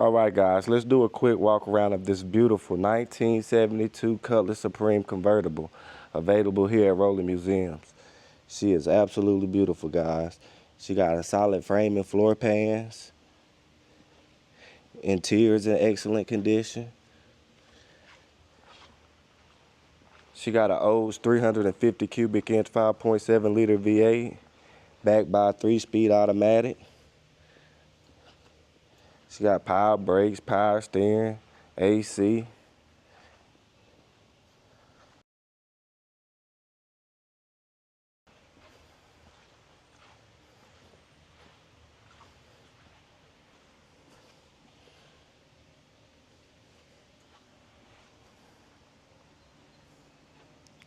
All right, guys, let's do a quick walk around of this beautiful 1972 Cutlass Supreme convertible available here at Rolling Museums. She is absolutely beautiful, guys. She got a solid frame and floor pans. Interior's in excellent condition. She got an Olds 350 cubic inch 5.7 liter V8 backed by a 3-speed automatic. She got power brakes, power steering, AC.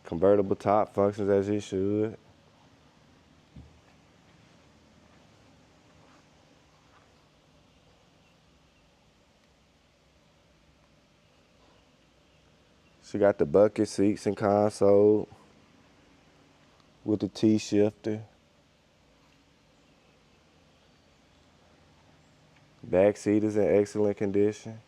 Convertible top functions as it should. She got the bucket seats and console with the T-shifter. Back seat is in excellent condition.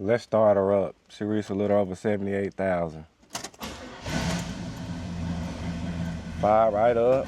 Let's start her up. She reached a little over 78,000. Fire right up.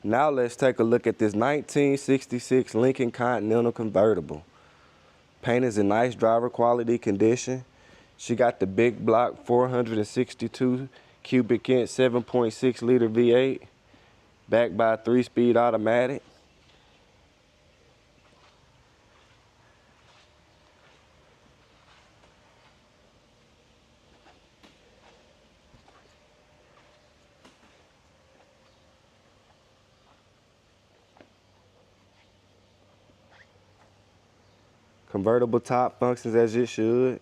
Now let's take a look at this 1966 Lincoln Continental convertible. Paint is in nice driver quality condition. She got the big block 462 cubic inch 7.6 liter V8 backed by a 3-speed automatic. Convertible top functions as it should.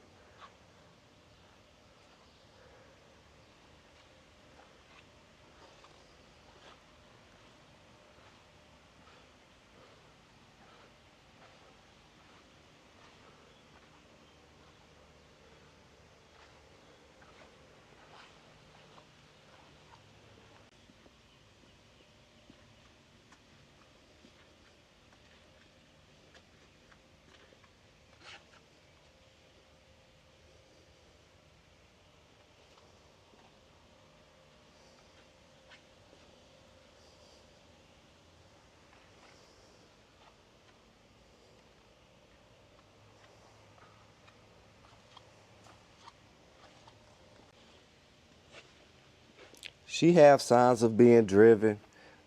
She has signs of being driven,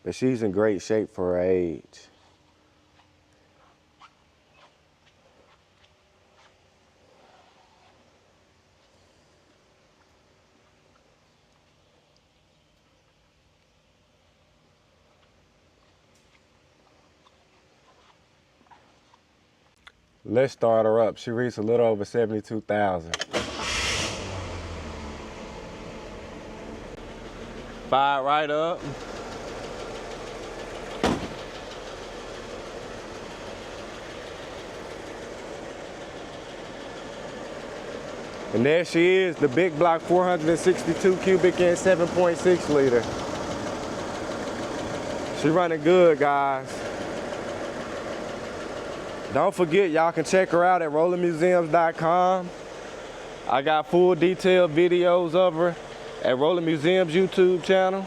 but she's in great shape for her age. Let's start her up. She reached a little over 72,000. Fire right up. And there she is, the big block 462 cubic inch 7.6 liter. She running good, guys. Don't forget, y'all can check her out at rollingmuseums.com. I got full detailed videos of her at Rolling Museums YouTube channel.